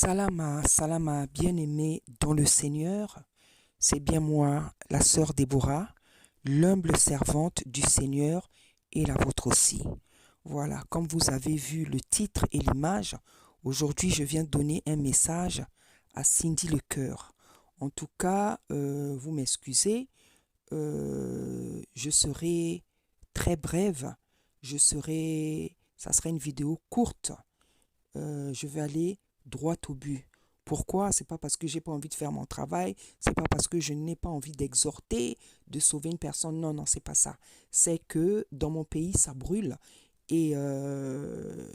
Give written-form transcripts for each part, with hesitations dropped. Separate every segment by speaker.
Speaker 1: Salama, bien-aimée dans le Seigneur, c'est bien moi, la sœur Déborah, l'humble servante du Seigneur et la vôtre aussi. Voilà, comme vous avez vu le titre et l'image, aujourd'hui je viens donner un message à Cindy Le Cœur. En tout cas, vous m'excusez, je serai très brève, ça sera une vidéo courte. Je vais aller droit au but. Pourquoi? C'est pas parce que j'ai pas envie de faire mon travail, c'est pas parce que je n'ai pas envie d'exhorter, de sauver une personne. Non, c'est pas ça. C'est que dans mon pays, ça brûle et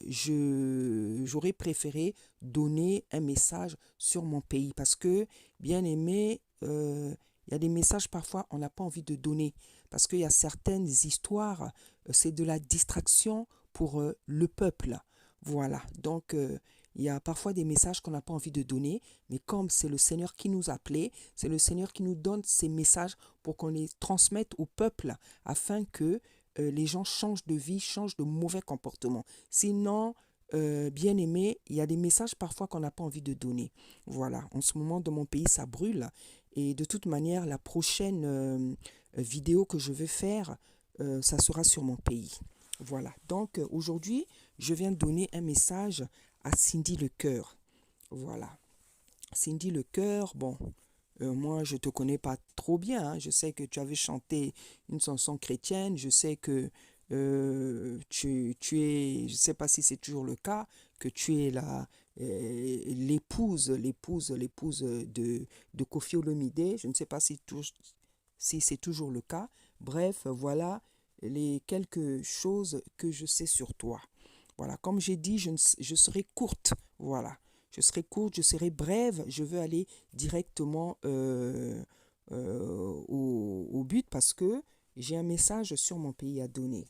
Speaker 1: j'aurais préféré donner un message sur mon pays parce que, bien aimé, il y a des messages parfois on n'a pas envie de donner parce qu'il y a certaines histoires, c'est de la distraction pour le peuple. Voilà, donc il y a parfois des messages qu'on n'a pas envie de donner, mais comme c'est le Seigneur qui nous appelait, c'est le Seigneur qui nous donne ces messages pour qu'on les transmette au peuple afin que les gens changent de vie, changent de mauvais comportements. Sinon, bien aimé, il y a des messages parfois qu'on n'a pas envie de donner. Voilà, en ce moment dans mon pays, ça brûle. Et de toute manière, la prochaine vidéo que je vais faire, ça sera sur mon pays. Voilà, donc aujourd'hui, je viens de donner un message à Cindy Le Cœur. Voilà, Cindy Le Cœur, bon, moi je te connais pas trop bien, hein. Je sais que tu avais chanté une chanson chrétienne, je sais que tu es, je sais pas si c'est toujours le cas, que tu es l'épouse de Koffi Olomide, je ne sais pas si c'est toujours le cas. Bref, voilà les quelques choses que je sais sur toi. Voilà, comme j'ai dit, je serai courte. Voilà, je serai courte, je serai brève. Je veux aller directement au but parce que j'ai un message sur mon pays à donner.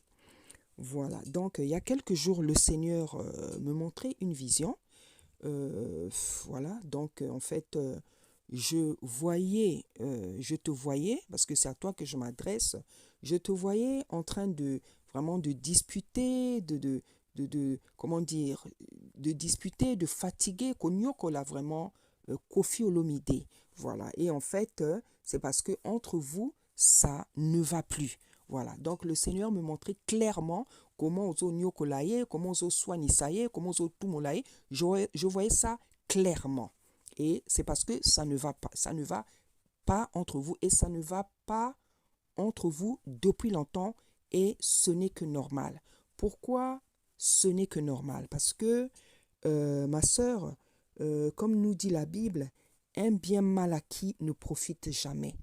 Speaker 1: Voilà, donc il y a quelques jours, le Seigneur me montrait une vision. Euh, voilà, donc en fait, je te voyais, parce que c'est à toi que je m'adresse, je te voyais en train de vraiment de disputer, comment dire, de disputer, de fatiguer, qu'on l'a vraiment Koffi Olomide. Voilà, et en fait, c'est parce que entre vous, ça ne va plus. Voilà, donc le Seigneur me montrait clairement comment ozo nyokolaye, comment ozo soignisaye, comment ozo tumolaye. Je voyais ça clairement. Et c'est parce que ça ne va pas entre vous et ça ne va pas entre vous depuis longtemps et ce n'est que normal. Pourquoi ce n'est que normal? Parce que, ma sœur, comme nous dit la Bible, un bien mal acquis ne profite jamais.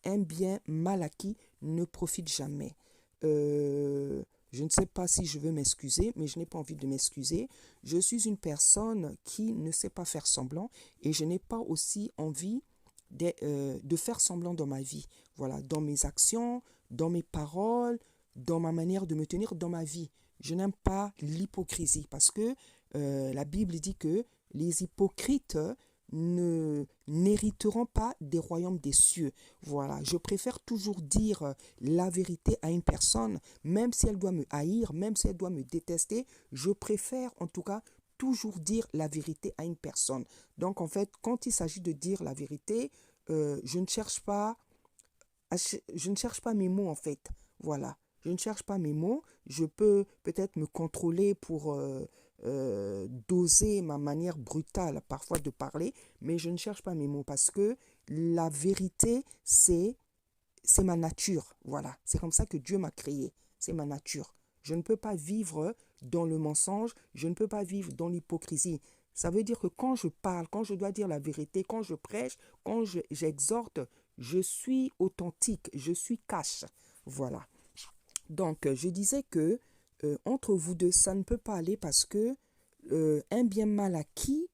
Speaker 1: Un bien mal acquis ne profite jamais. Je ne sais pas si je veux m'excuser, mais je n'ai pas envie de m'excuser. Je suis une personne qui ne sait pas faire semblant et je n'ai pas aussi envie de faire semblant dans ma vie. Voilà, dans mes actions, dans mes paroles, dans ma manière de me tenir dans ma vie. Je n'aime pas l'hypocrisie parce que la Bible dit que les hypocrites ne n'hériteront pas des royaumes des cieux. Voilà, je préfère toujours dire la vérité à une personne, même si elle doit me haïr, même si elle doit me détester, je préfère en tout cas toujours dire la vérité à une personne. Donc en fait, quand il s'agit de dire la vérité, je ne cherche pas je ne cherche pas mes mots en fait. Voilà. Je ne cherche pas mes mots. Je peux peut-être me contrôler pour doser ma manière brutale parfois de parler, mais je ne cherche pas mes mots parce que la vérité, c'est ma nature. Voilà. C'est comme ça que Dieu m'a créé. C'est ma nature. Je ne peux pas vivre dans le mensonge. Je ne peux pas vivre dans l'hypocrisie. Ça veut dire que quand je parle, quand je dois dire la vérité, quand je prêche, quand j'exhorte, je suis authentique, je suis cash. Voilà. Donc, je disais que entre vous deux, ça ne peut pas aller parce que un bien mal acquis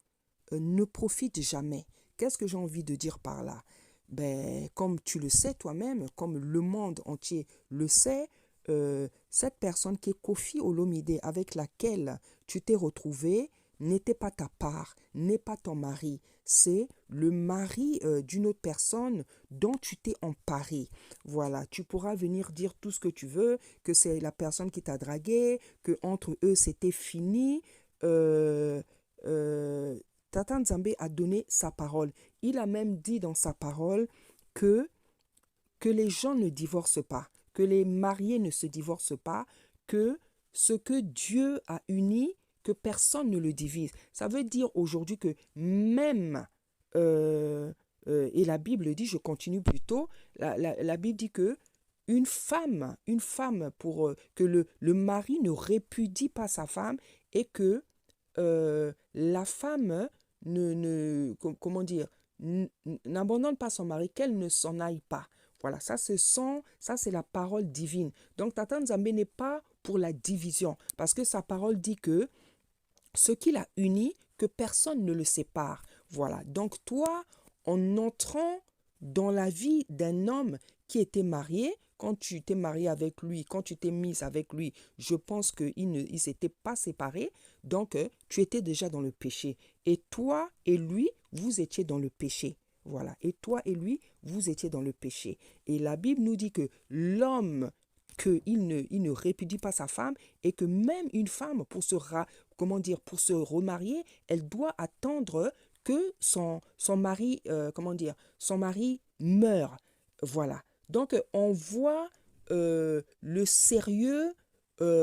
Speaker 1: ne profite jamais. Qu'est-ce que j'ai envie de dire par là? Ben, comme tu le sais toi-même, comme le monde entier le sait, cette personne qui est Koffi Olomide avec laquelle tu t'es retrouvé n'était pas ta part, n'est pas ton mari. C'est le mari d'une autre personne dont tu t'es emparé. Voilà, tu pourras venir dire tout ce que tu veux, que c'est la personne qui t'a dragué, que entre eux c'était fini. Euh, euh, Tata Nzambe a donné sa parole. Il a même dit dans sa parole que, que les gens ne divorcent pas, que les mariés ne se divorcent pas, que ce que Dieu a uni, que personne ne le divise. Ça veut dire aujourd'hui que même, et la Bible dit, je continue plutôt, la Bible dit que une femme pour que le mari ne répudie pas sa femme et que la femme comment dire, n'abandonne pas son mari, qu'elle ne s'en aille pas. Voilà, ça c'est la parole divine. Donc Tata Nzambe n'est pas pour la division, parce que sa parole dit que ce qu'il a uni, que personne ne le sépare. Voilà, donc toi, en entrant dans la vie d'un homme qui était marié, quand tu t'es marié avec lui, quand tu t'es mise avec lui, je pense qu'ils ne s'étaient pas séparés, donc tu étais déjà dans le péché. Et toi et lui, vous étiez dans le péché. Voilà, et toi et lui, vous étiez dans le péché. Et la Bible nous dit que l'homme, il ne répudie pas sa femme et que même une femme, pour se remarier, elle doit attendre que son mari, son mari meure. Voilà. Donc, on voit le sérieux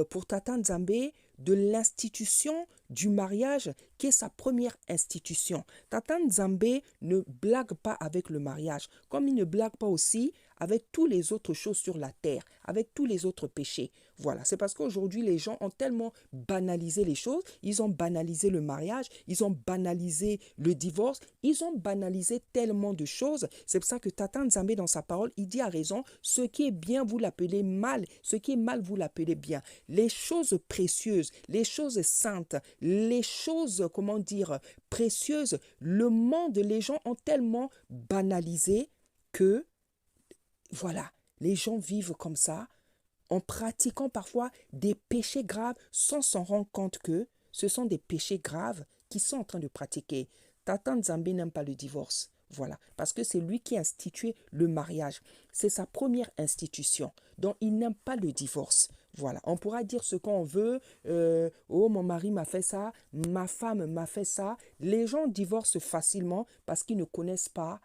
Speaker 1: pour Tata Nzambe de l'institution du mariage qui est sa première institution. Tata Nzambe ne blague pas avec le mariage, comme il ne blague pas aussi avec toutes les autres choses sur la terre, avec tous les autres péchés. Voilà, c'est parce qu'aujourd'hui, les gens ont tellement banalisé les choses, ils ont banalisé le mariage, ils ont banalisé le divorce, ils ont banalisé tellement de choses. C'est pour ça que Tata Nzambe, dans sa parole, il dit à raison, ce qui est bien, vous l'appelez mal, ce qui est mal, vous l'appelez bien. Les choses précieuses, les choses saintes, les choses, précieuses, le monde, les gens ont tellement banalisé que, voilà, les gens vivent comme ça, en pratiquant parfois des péchés graves sans s'en rendre compte que ce sont des péchés graves qu'ils sont en train de pratiquer. Tata Nzambe n'aime pas le divorce. Voilà, parce que c'est lui qui a institué le mariage. C'est sa première institution. Donc, il n'aime pas le divorce. Voilà, on pourra dire ce qu'on veut. Oh, mon mari m'a fait ça, ma femme m'a fait ça. Les gens divorcent facilement parce qu'ils ne connaissent pas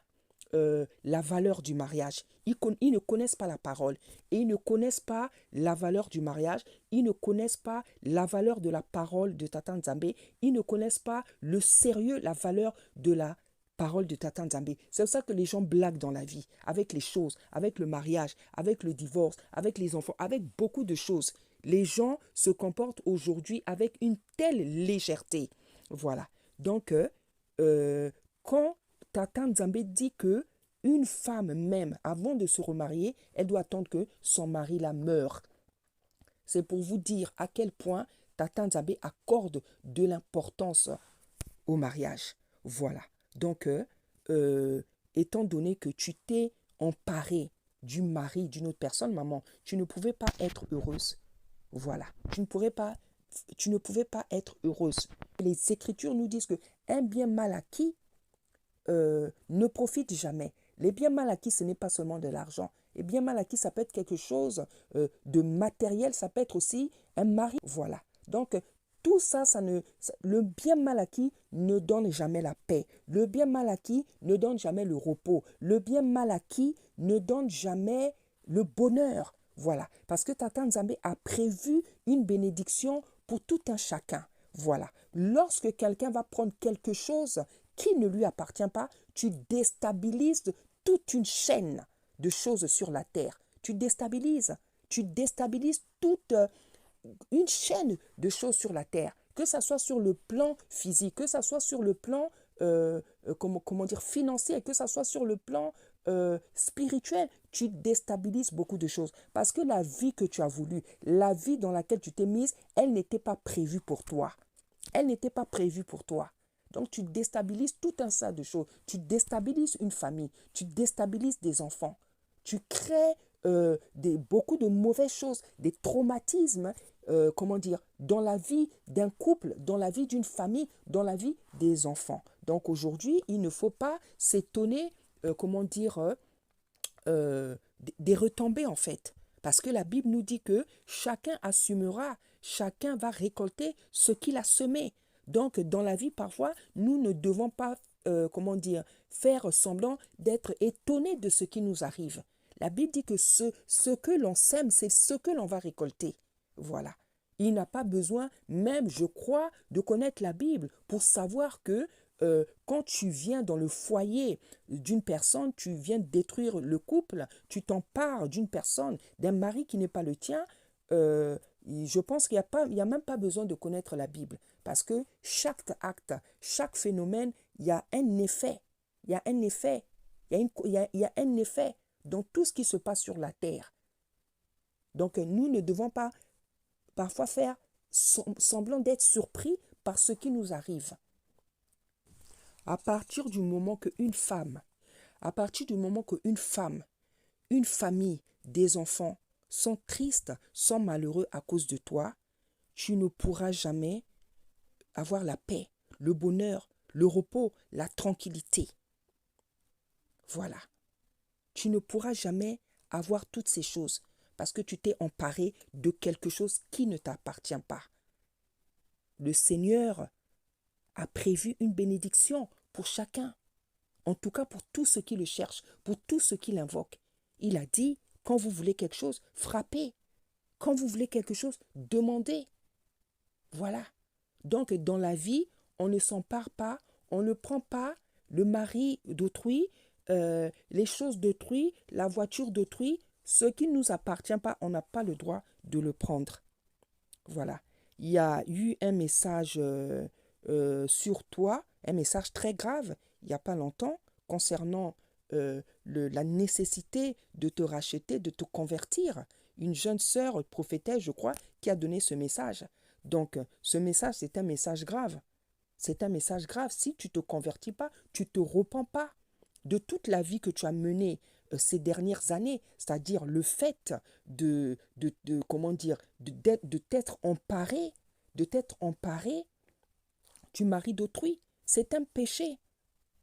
Speaker 1: la valeur du mariage. Ils ne connaissent pas la parole et ils ne connaissent pas la valeur du mariage. Ils ne connaissent pas la valeur de la parole de Tata Nzambe. Ils ne connaissent pas le sérieux, la valeur de la parole de Tata Nzambe. C'est pour ça que les gens blaguent dans la vie, avec les choses, avec le mariage, avec le divorce, avec les enfants, avec beaucoup de choses. Les gens se comportent aujourd'hui avec une telle légèreté. Voilà. Donc, quand Tata Nzambe dit que une femme même, avant de se remarier, elle doit attendre que son mari la meure. C'est pour vous dire à quel point Tata Nzambe accorde de l'importance au mariage. Voilà. Donc, étant donné que tu t'es emparé du mari d'une autre personne, maman, tu ne pouvais pas être heureuse. Voilà. Tu ne pouvais pas être heureuse. Les Écritures nous disent que un bien mal acquis ne profite jamais. Les biens mal acquis, ce n'est pas seulement de l'argent. Les biens mal acquis, ça peut être quelque chose de matériel, ça peut être aussi un mari. Voilà. Donc, tout ça, le bien mal acquis ne donne jamais la paix. Le bien mal acquis ne donne jamais le repos. Le bien mal acquis ne donne jamais le bonheur. Voilà. Parce que Tata Nzambe a prévu une bénédiction pour tout un chacun. Voilà. Lorsque quelqu'un va prendre quelque chose qui ne lui appartient pas, tu déstabilises toute une chaîne de choses sur la terre. Tu déstabilises toute une chaîne de choses sur la terre, que ce soit sur le plan physique, que ce soit sur le plan financier, que ce soit sur le plan spirituel, tu déstabilises beaucoup de choses. Parce que la vie que tu as voulu, la vie dans laquelle tu t'es mise, elle n'était pas prévue pour toi. Elle n'était pas prévue pour toi. Donc, tu déstabilises tout un tas de choses. Tu déstabilises une famille. Tu déstabilises des enfants. Tu crées beaucoup de mauvaises choses, des traumatismes, dans la vie d'un couple, dans la vie d'une famille, dans la vie des enfants. Donc, aujourd'hui, il ne faut pas s'étonner, des retombées, en fait. Parce que la Bible nous dit que chacun assumera, chacun va récolter ce qu'il a semé. Donc, dans la vie, parfois, nous ne devons pas, comment dire, faire semblant d'être étonnés de ce qui nous arrive. La Bible dit que ce que l'on sème, c'est ce que l'on va récolter. Voilà. Il n'a pas besoin, même, je crois, de connaître la Bible pour savoir que quand tu viens dans le foyer d'une personne, tu viens détruire le couple, tu t'empares d'une personne, d'un mari qui n'est pas le tien, je pense qu'il n'y a même pas besoin de connaître la Bible. Parce que chaque acte, chaque phénomène, il y a un effet. Il y a un effet. Il y a un effet dans tout ce qui se passe sur la terre. Donc nous ne devons pas parfois faire semblant d'être surpris par ce qui nous arrive. À partir du moment qu'une femme, à partir du moment qu'une femme, une famille, des enfants sont tristes, sont malheureux à cause de toi, tu ne pourras jamais avoir la paix, le bonheur, le repos, la tranquillité. Voilà. Tu ne pourras jamais avoir toutes ces choses parce que tu t'es emparé de quelque chose qui ne t'appartient pas. Le Seigneur a prévu une bénédiction pour chacun. En tout cas pour tous ceux qui le cherchent, pour tous ceux qui l'invoquent. Il a dit, quand vous voulez quelque chose, frappez. Quand vous voulez quelque chose, demandez. Voilà. Donc dans la vie, on ne s'empare pas, on ne prend pas le mari d'autrui, les choses d'autrui, la voiture d'autrui, ce qui ne nous appartient pas, on n'a pas le droit de le prendre. Voilà. Il y a eu un message sur toi, un message très grave, il n'y a pas longtemps, concernant la nécessité de te racheter, de te convertir. Une jeune sœur prophétesse, je crois, qui a donné ce message. Donc, ce message, c'est un message grave. C'est un message grave. Si tu ne te convertis pas, tu ne te repens pas de toute la vie que tu as menée ces dernières années, c'est-à-dire le fait comment dire, de t'être emparé du mari d'autrui. C'est un péché.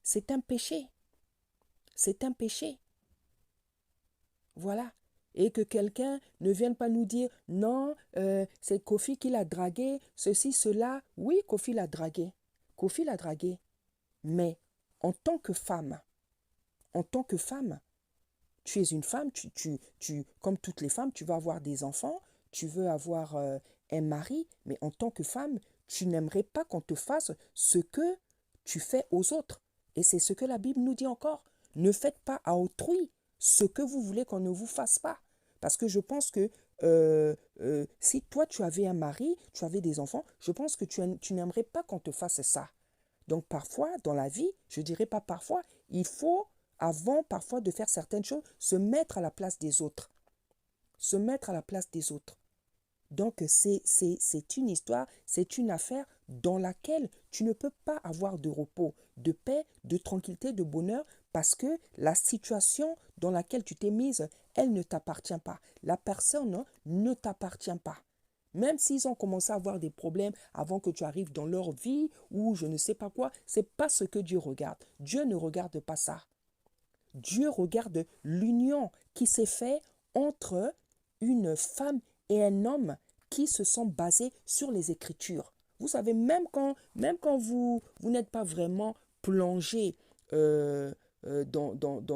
Speaker 1: C'est un péché. C'est un péché. Voilà. Et que quelqu'un ne vienne pas nous dire non, c'est Kofi qui l'a dragué, ceci, cela. Oui, Kofi l'a dragué. Kofi l'a dragué. Mais en tant que femme, tu es une femme, comme toutes les femmes, tu vas avoir des enfants, tu veux avoir un mari, mais en tant que femme, tu n'aimerais pas qu'on te fasse ce que tu fais aux autres. Et c'est ce que la Bible nous dit encore. Ne faites pas à autrui ce que vous voulez qu'on ne vous fasse pas. Parce que je pense que si toi tu avais un mari, tu avais des enfants, je pense que tu n'aimerais pas qu'on te fasse ça. Donc parfois, dans la vie, je dirais pas parfois, il faut, avant parfois de faire certaines choses, se mettre à la place des autres. Se mettre à la place des autres. Donc c'est une histoire, c'est une affaire dans laquelle tu ne peux pas avoir de repos, de paix, de tranquillité, de bonheur, parce que la situation dans laquelle tu t'es mise, elle ne t'appartient pas. La personne ne t'appartient pas. Même s'ils ont commencé à avoir des problèmes avant que tu arrives dans leur vie ou je ne sais pas quoi, c'est pas ce que Dieu regarde. Dieu ne regarde pas ça. Dieu regarde l'union qui s'est faite entre une femme et un homme qui se sont basés sur les Écritures. Vous savez, même quand vous n'êtes pas vraiment plongé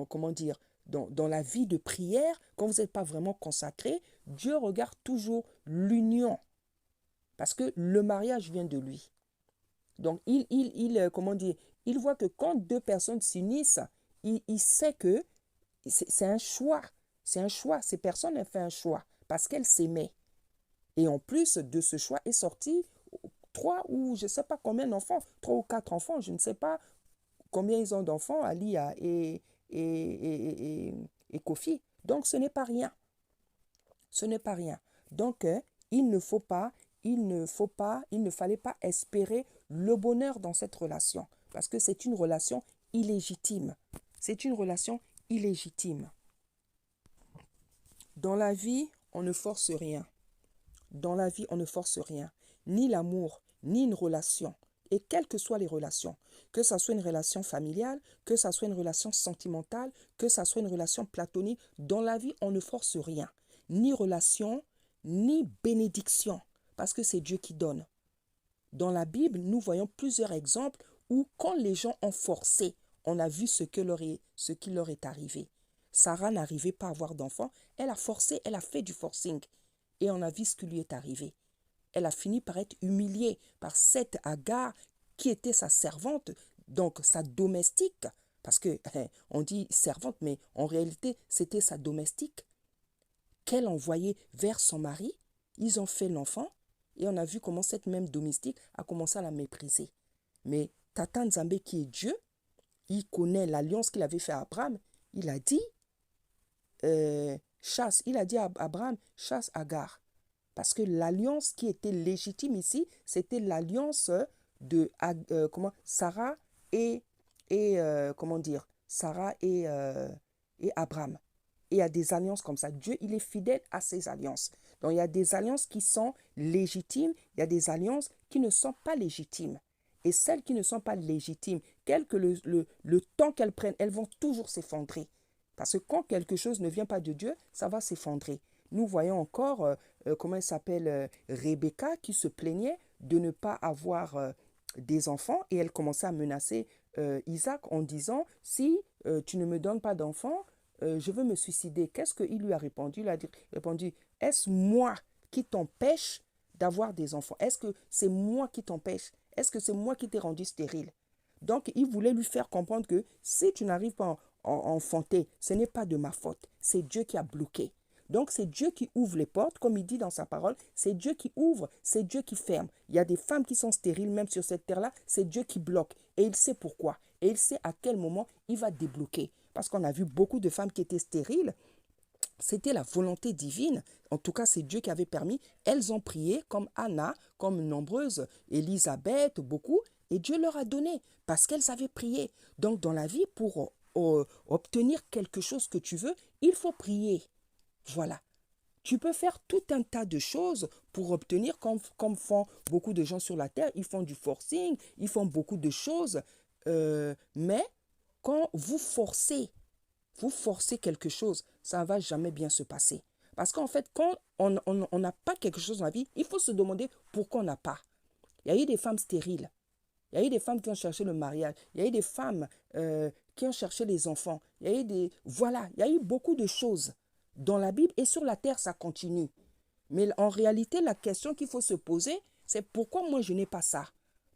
Speaker 1: comment dire, dans la vie de prière, quand vous n'êtes pas vraiment consacré, Dieu regarde toujours l'union. Parce que le mariage vient de lui. Donc, comment dire, il voit que quand deux personnes s'unissent, il sait que c'est un choix. C'est un choix. Ces personnes ont fait un choix parce qu'elles s'aimaient. Et en plus de ce choix est sorti 3 ou je ne sais pas combien d'enfants, 3 ou 4 enfants, je ne sais pas combien ils ont d'enfants, Ali et Kofi. Donc ce n'est pas rien. Ce n'est pas rien. Donc il ne fallait pas espérer le bonheur dans cette relation parce que c'est une relation illégitime. C'est une relation illégitime. Dans la vie, on ne force rien. Dans la vie, on ne force rien. Ni l'amour, ni une relation. Et quelles que soient les relations, que ça soit une relation familiale, que ça soit une relation sentimentale, que ça soit une relation platonique, dans la vie, on ne force rien. Ni relation, ni bénédiction. Parce que c'est Dieu qui donne. dans la Bible, nous voyons plusieurs exemples où quand les gens ont forcé, on a vu ce qui leur est arrivé. Sarah n'arrivait pas à avoir d'enfant, elle a forcé, elle a fait du forcing. Et on a vu ce qui lui est arrivé. Elle a fini par être humiliée par cette Agar qui était sa servante, donc sa domestique, parce que on dit servante, mais en réalité c'était sa domestique, qu'elle envoyait vers son mari. Ils ont fait l'enfant et on a vu comment cette même domestique a commencé à la mépriser. Mais Tata Nzambe qui est Dieu, il connaît l'alliance qu'il avait fait à Abraham. Il a dit, il a dit à Abraham, chasse Agar. Parce que l'alliance qui était légitime ici, c'était l'alliance de Sarah Sarah et Abraham. Et il y a des alliances comme ça. Dieu, il est fidèle à ses alliances. Donc, il y a des alliances qui sont légitimes, il y a des alliances qui ne sont pas légitimes. Et celles qui ne sont pas légitimes, quel que le temps qu'elles prennent, elles vont toujours s'effondrer. Parce que quand quelque chose ne vient pas de Dieu, ça va s'effondrer. Nous voyons encore, comment elle s'appelle, Rebecca, qui se plaignait de ne pas avoir des enfants et elle commençait à menacer Isaac en disant, si tu ne me donnes pas d'enfants, je veux me suicider. Qu'est-ce qu'il lui a répondu? Il a répondu, est-ce moi qui t'empêche d'avoir des enfants? Est-ce que c'est moi qui t'empêche? Est-ce que c'est moi qui t'ai rendu stérile? Donc, il voulait lui faire comprendre que si tu n'arrives pas à enfanter, ce n'est pas de ma faute. C'est Dieu qui a bloqué. Donc, c'est Dieu qui ouvre les portes, comme il dit dans sa parole. C'est Dieu qui ouvre, c'est Dieu qui ferme. Il y a des femmes qui sont stériles, même sur cette terre-là. C'est Dieu qui bloque. Et il sait pourquoi. Et il sait à quel moment il va débloquer. Parce qu'on a vu beaucoup de femmes qui étaient stériles. C'était la volonté divine. En tout cas, c'est Dieu qui avait permis. Elles ont prié comme Anna, comme nombreuses, Élisabeth, beaucoup. Et Dieu leur a donné parce qu'elles avaient prié. Donc, dans la vie, pour obtenir quelque chose que tu veux, il faut prier. Voilà. Tu peux faire tout un tas de choses pour obtenir, comme font beaucoup de gens sur la terre. Ils font du forcing, ils font beaucoup de choses. Mais quand vous forcez quelque chose, ça ne va jamais bien se passer. Parce qu'en fait, quand on n'a pas quelque chose dans la vie, il faut se demander pourquoi on n'a pas. Il y a eu des femmes stériles. Il y a eu des femmes qui ont cherché le mariage. Il y a eu des femmes qui ont cherché les enfants. Il y a eu des... Voilà, il y a eu beaucoup de choses dans la Bible et sur la terre, ça continue. Mais en réalité, la question qu'il faut se poser, c'est pourquoi moi je n'ai pas ça?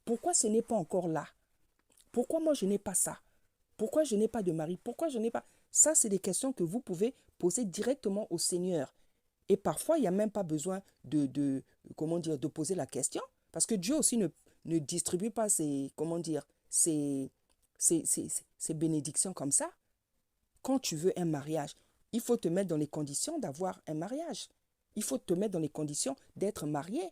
Speaker 1: Pourquoi ce n'est pas encore là? Pourquoi moi je n'ai pas ça? Pourquoi je n'ai pas de mari? Pourquoi je n'ai pas... Ça, c'est des questions que vous pouvez poser directement au Seigneur. Et parfois, il n'y a même pas besoin comment dire, de poser la question. Parce que Dieu aussi ne distribue pas ses, comment dire, ses bénédictions comme ça. Quand tu veux un mariage, il faut te mettre dans les conditions d'avoir un mariage. Il faut te mettre dans les conditions d'être marié.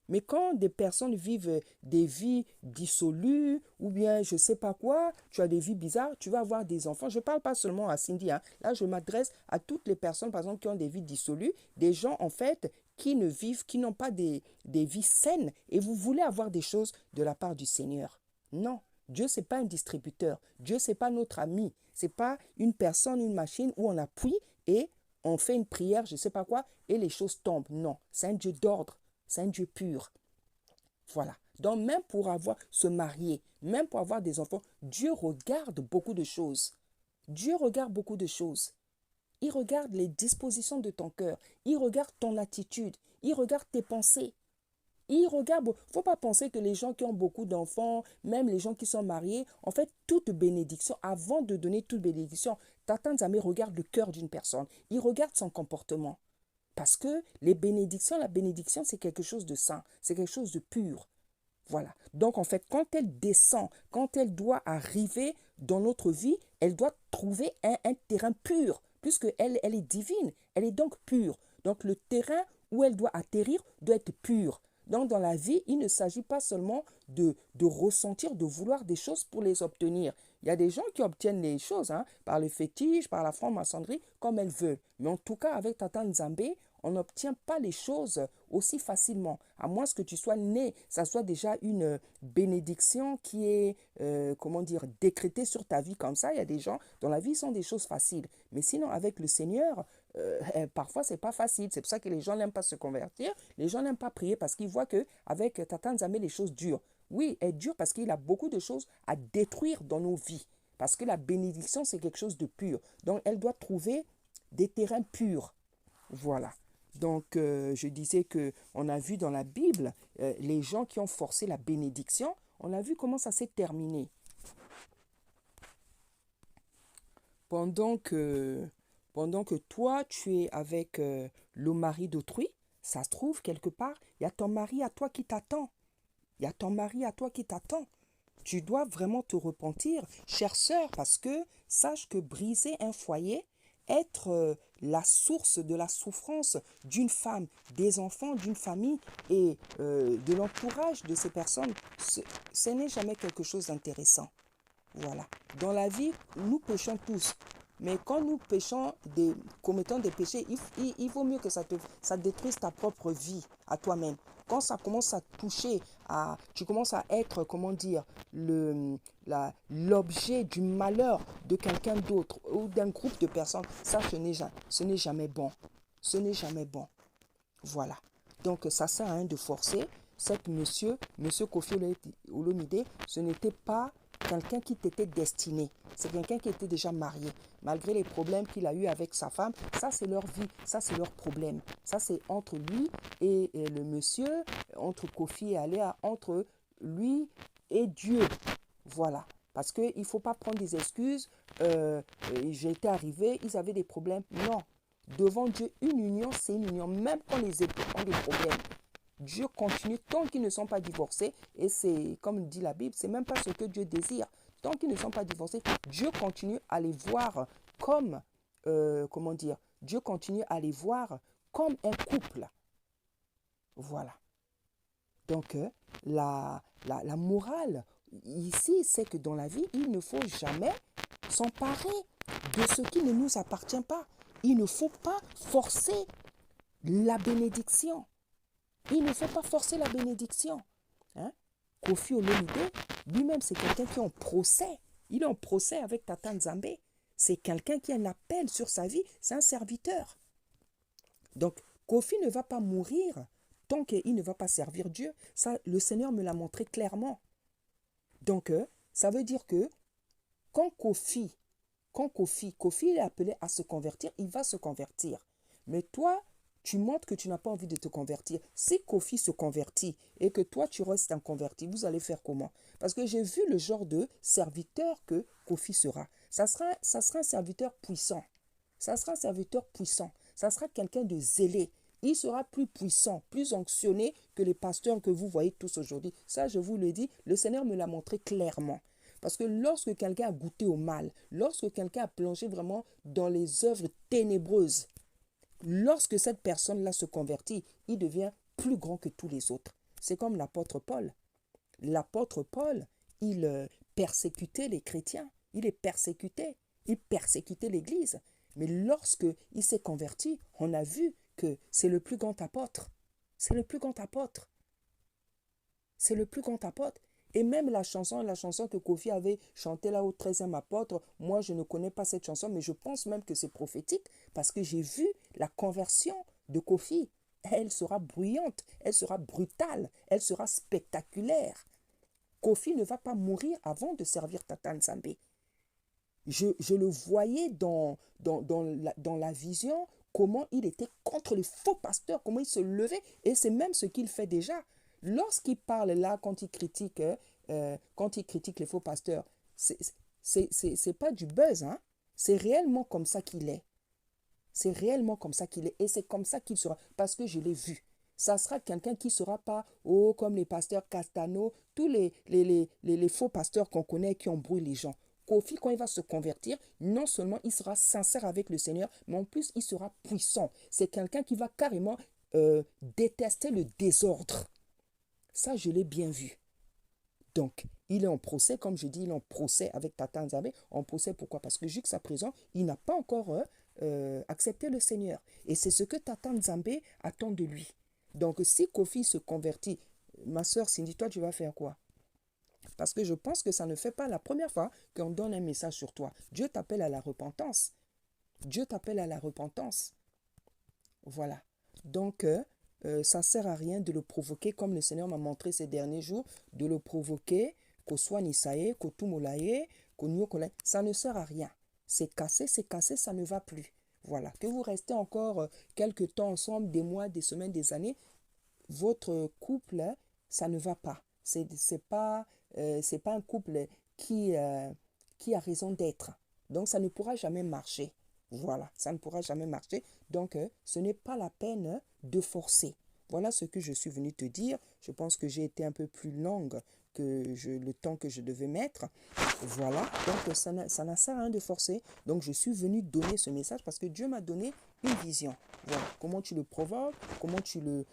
Speaker 1: Mais quand des personnes vivent des vies dissolues ou bien je ne sais pas quoi, tu as des vies bizarres, tu vas avoir des enfants. Je ne parle pas seulement à Cindy, hein. Là, je m'adresse à toutes les personnes, par exemple, qui ont des vies dissolues, des gens, en fait, qui ne vivent, qui n'ont pas des vies saines et vous voulez avoir des choses de la part du Seigneur. Non, Dieu, ce n'est pas un distributeur. Dieu, ce n'est pas notre ami. Ce n'est pas une personne, une machine où on appuie et on fait une prière, je ne sais pas quoi, et les choses tombent. Non, c'est un Dieu d'ordre. C'est un Dieu pur. Voilà. Donc même pour se marier, même pour avoir des enfants, Dieu regarde beaucoup de choses. Dieu regarde beaucoup de choses. Il regarde les dispositions de ton cœur. Il regarde ton attitude. Il regarde tes pensées. Il regarde. Il ne faut pas penser que les gens qui ont beaucoup d'enfants, même les gens qui sont mariés, en fait, toute bénédiction, avant de donner toute bénédiction, Tata Nzambe regarde le cœur d'une personne. Il regarde son comportement. Parce que la bénédiction, c'est quelque chose de saint, c'est quelque chose de pur. Voilà. Donc, en fait, quand elle descend, quand elle doit arriver dans notre vie, elle doit trouver un terrain pur, puisque elle est divine, elle est donc pure. Donc, le terrain où elle doit atterrir doit être pur. Donc, dans la vie, il ne s'agit pas seulement de ressentir, de vouloir des choses pour les obtenir. Il y a des gens qui obtiennent les choses par le fétiche, par la franc-maçonnerie, comme elles veulent. Mais en tout cas, avec Tata Nzambe, on n'obtient pas les choses aussi facilement. À moins que tu sois né, ça soit déjà une bénédiction qui est, comment dire, décrétée sur ta vie comme ça. Il y a des gens dont la vie sont des choses faciles. Mais sinon, avec le Seigneur, parfois, c'est pas facile. C'est pour ça que les gens n'aiment pas se convertir. Les gens n'aiment pas prier parce qu'ils voient qu'avec Tata Nzambe, les choses durent. Oui, elle dure parce qu'il a beaucoup de choses à détruire dans nos vies. Parce que la bénédiction, c'est quelque chose de pur. Donc, elle doit trouver des terrains purs. Voilà. Donc, je disais que on a vu dans la Bible, les gens qui ont forcé la bénédiction, on a vu comment ça s'est terminé. Pendant que, pendant que toi, tu es avec le mari d'autrui, ça se trouve quelque part, il y a ton mari à toi qui t'attend. Il y a ton mari à toi qui t'attend. Tu dois vraiment te repentir, chère sœur, parce que sache que briser un foyer, être la source de la souffrance d'une femme, des enfants, d'une famille et de l'entourage de ces personnes, ce n'est jamais quelque chose d'intéressant. Voilà. Dans la vie, nous péchons tous. Mais quand nous péchons, commettons des péchés, il vaut mieux que ça détruise ta propre vie à toi-même. Quand ça commence à toucher, tu commences à être, comment dire, l'objet du malheur de quelqu'un d'autre ou d'un groupe de personnes, ça, ce n'est jamais bon. Ce n'est jamais bon. Voilà. Donc, ça sert à rien de forcer. Cette monsieur Kofi Olomide, ce n'était pas quelqu'un qui t'était destiné. C'est quelqu'un qui était déjà marié. Malgré les problèmes qu'il a eu avec sa femme, ça c'est leur vie, ça c'est leur problème. Ça c'est entre lui et le monsieur, entre Kofi et Aléa, entre lui et Dieu. Voilà. Parce qu'il ne faut pas prendre des excuses. J'étais arrivé, ils avaient des problèmes. Non. Devant Dieu, une union, c'est une union. Même quand les époux ont des problèmes, Dieu continue tant qu'ils ne sont pas divorcés. Et c'est, comme dit la Bible, c'est même pas ce que Dieu désire. Tant qu'ils ne sont pas divorcés, Dieu continue à les voir comme, comment dire, Dieu continue à les voir comme un couple. Voilà. Donc, la morale ici, c'est que dans la vie, il ne faut jamais s'emparer de ce qui ne nous appartient pas. Il ne faut pas forcer la bénédiction. Il ne faut pas forcer la bénédiction. Hein? Kofi Olomide, lui-même, c'est quelqu'un qui est en procès. Il est en procès avec Tata Nzambe. C'est quelqu'un qui a un appel sur sa vie. C'est un serviteur. Donc, Kofi ne va pas mourir tant qu'il ne va pas servir Dieu. Ça, le Seigneur me l'a montré clairement. Donc, ça veut dire que quand Kofi est appelé à se convertir, il va se convertir. Mais toi, tu montres que tu n'as pas envie de te convertir. Si Kofi se convertit et que toi, tu restes inconverti, vous allez faire comment? Parce que j'ai vu le genre de serviteur que Kofi sera. Ça sera un serviteur puissant. Ça sera un serviteur puissant. Ça sera quelqu'un de zélé. Il sera plus puissant, plus onctionné que les pasteurs que vous voyez tous aujourd'hui. Ça, je vous le dis, le Seigneur me l'a montré clairement. Parce que lorsque quelqu'un a goûté au mal, lorsque quelqu'un a plongé vraiment dans les œuvres ténébreuses, lorsque cette personne-là se convertit, il devient plus grand que tous les autres. C'est comme l'apôtre Paul. L'apôtre Paul, il persécutait les chrétiens. Il est persécuté. Il persécutait l'Église. Mais lorsque il s'est converti, on a vu que c'est le plus grand apôtre. C'est le plus grand apôtre. C'est le plus grand apôtre. Et même la chanson que Kofi avait chantée là au 13e apôtre, moi je ne connais pas cette chanson, mais je pense même que c'est prophétique parce que j'ai vu la conversion de Kofi. Elle sera bruyante, elle sera brutale, elle sera spectaculaire. Kofi ne va pas mourir avant de servir Tata Nzambe. Je le voyais dans la vision, comment il était contre les faux pasteurs, comment il se levait, et c'est même ce qu'il fait déjà. Lorsqu'il parle là, quand il critique les faux pasteurs, c'est pas du buzz, hein? C'est réellement comme ça qu'il est. C'est réellement comme ça qu'il est, et c'est comme ça qu'il sera, parce que je l'ai vu. Ça sera quelqu'un qui ne sera pas, oh, comme les pasteurs Castano, tous les faux pasteurs qu'on connaît qui embrouillent les gens. Kofi, quand il va se convertir, non seulement il sera sincère avec le Seigneur, mais en plus il sera puissant. C'est quelqu'un qui va carrément détester le désordre. Ça, je l'ai bien vu. Donc, il est en procès, comme je dis, il est en procès avec Tata Nzambe. En procès, pourquoi? Parce que jusqu'à présent, il n'a pas encore accepté le Seigneur. Et c'est ce que Tata Nzambe attend de lui. Donc, si Kofi se convertit, ma soeur Cindy, toi, tu vas faire quoi? Parce que je pense que ça ne fait pas la première fois qu'on donne un message sur toi. Dieu t'appelle à la repentance. Dieu t'appelle à la repentance. Voilà. Donc, ça ne sert à rien de le provoquer comme le Seigneur m'a montré ces derniers jours, de le provoquer, qu'on soit nisaye, qu'on tumolaye, qu'on nyokolaye. Ça ne sert à rien. C'est cassé, ça ne va plus. Voilà. Que vous restez encore quelques temps ensemble, des mois, des semaines, des années, votre couple, ça ne va pas. C'est pas un couple qui a raison d'être. Donc, ça ne pourra jamais marcher. Voilà, ça ne pourra jamais marcher. Donc, ce n'est pas la peine de forcer. Voilà ce que je suis venu te dire. Je pense que j'ai été un peu plus longue que le temps que je devais mettre. Voilà, donc ça n'a sert à rien de forcer. Donc, je suis venu donner ce message parce que Dieu m'a donné une vision. Voilà, comment tu le provoques, comment tu le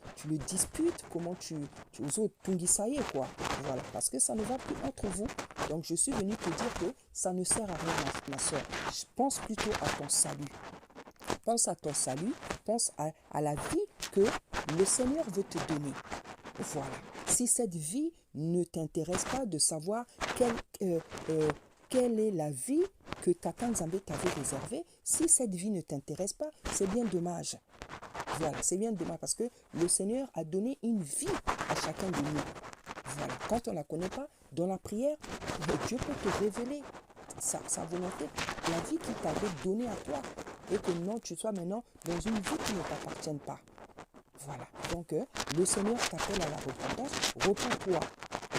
Speaker 1: disputes, comment tu oses tungisaye, quoi. Voilà, parce que ça ne va plus entre vous. Donc, je suis venu te dire que ça ne sert à rien, ma soeur. Je pense plutôt à ton salut. Pense à ton salut, pense à la vie que le Seigneur veut te donner. Voilà. Si cette vie ne t'intéresse pas de savoir quelle est la vie que Tata Nzambe t'avait réservée, si cette vie ne t'intéresse pas, c'est bien dommage. Voilà, c'est bien dommage parce que le Seigneur a donné une vie à chacun de nous. Voilà, quand on ne la connaît pas, dans la prière, Dieu peut te révéler sa volonté, la vie qu'il t'avait donnée à toi. Et que non, tu sois maintenant dans une vie qui ne t'appartient pas. Voilà, donc le Seigneur t'appelle à la repentance. Repends-toi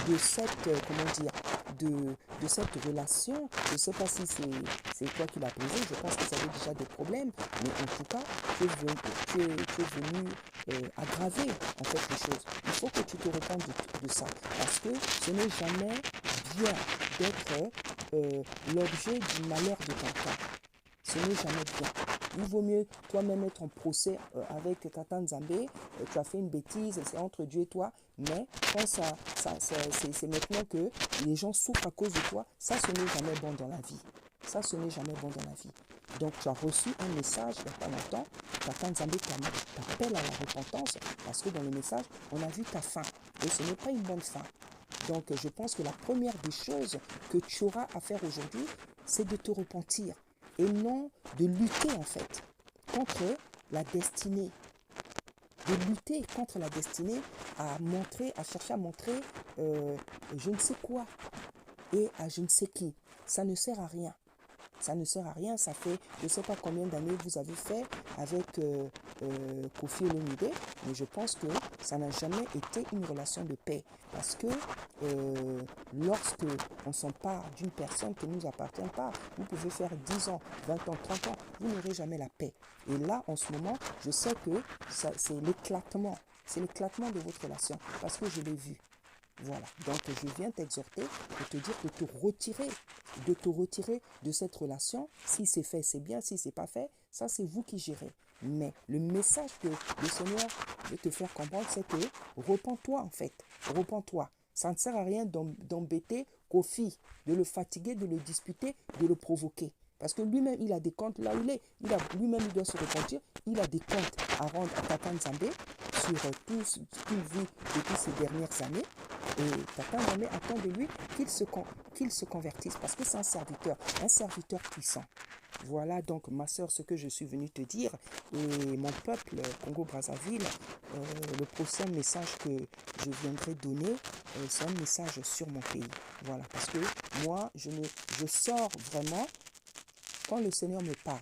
Speaker 1: de cette, comment dire, de cette relation. Je ne sais pas si c'est toi qui l'as posé, je pense que ça avait déjà des problèmes, mais en tout cas, tu es venu aggraver en fait les choses. Il faut que tu te repentes de ça, parce que ce n'est jamais bien d'être l'objet du malheur de quelqu'un. Ce n'est jamais bien. Il vaut mieux toi-même être en procès avec Tata Nzambe. Tu as fait une bêtise, c'est entre Dieu et toi. Mais quand c'est maintenant que les gens souffrent à cause de toi, ça, ce n'est jamais bon dans la vie. Ça, ce n'est jamais bon dans la vie. Donc, tu as reçu un message il n'y a pas longtemps. Tata Nzambe t'appelle à la repentance parce que dans le message, on a vu ta fin. Et ce n'est pas une bonne fin. Donc, je pense que la première des choses que tu auras à faire aujourd'hui, c'est de te repentir. Et non de lutter en fait contre la destinée. De lutter contre la destinée à chercher à montrer je ne sais quoi et à je ne sais qui. Ça ne sert à rien. Ça ne sert à rien, ça fait je ne sais pas combien d'années vous avez fait avec Kofi Olomide, mais je pense que ça n'a jamais été une relation de paix. Parce que lorsque on s'empare d'une personne qui ne nous appartient pas, vous pouvez faire 10 ans, 20 ans, 30 ans, vous n'aurez jamais la paix. Et là, en ce moment, je sais que c'est l'éclatement. C'est l'éclatement de votre relation, parce que je l'ai vu. Voilà, donc je viens t'exhorter et te dire de te retirer de cette relation. Si c'est fait, c'est bien. Si c'est pas fait, ça c'est vous qui gérez. Mais le message que le Seigneur veut te faire comprendre, c'est que repens-toi en fait. Repens-toi. Ça ne sert à rien d'embêter Kofi, de le fatiguer, de le disputer, de le provoquer. Parce que lui-même, il a des comptes là où il est. Lui-même, il doit se repentir. Il a des comptes à rendre à Tata Nzambe sur tout ce qu'il vit depuis ces dernières années. Et Tata Nzambe attend de lui qu'il se convertisse parce que c'est un serviteur puissant. Voilà donc ma soeur ce que je suis venue te dire. Et mon peuple Congo-Brazzaville, le prochain message que je viendrai donner, c'est un message sur mon pays. Voilà, parce que moi, je sors vraiment quand le Seigneur me parle.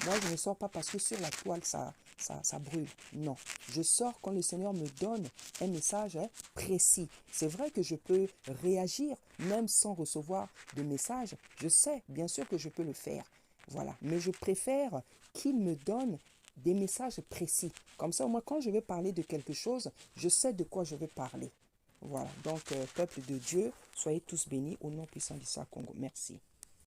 Speaker 1: Moi, je ne sors pas parce que sur la toile, ça brûle. Non, je sors quand le Seigneur me donne un message précis. C'est vrai que je peux réagir même sans recevoir de message. Je sais, bien sûr que je peux le faire. Voilà, mais je préfère qu'il me donne des messages précis. Comme ça, moi, quand je vais parler de quelque chose, je sais de quoi je vais parler. Voilà, donc, peuple de Dieu, soyez tous bénis au nom puissant du Saint-Congo. Merci.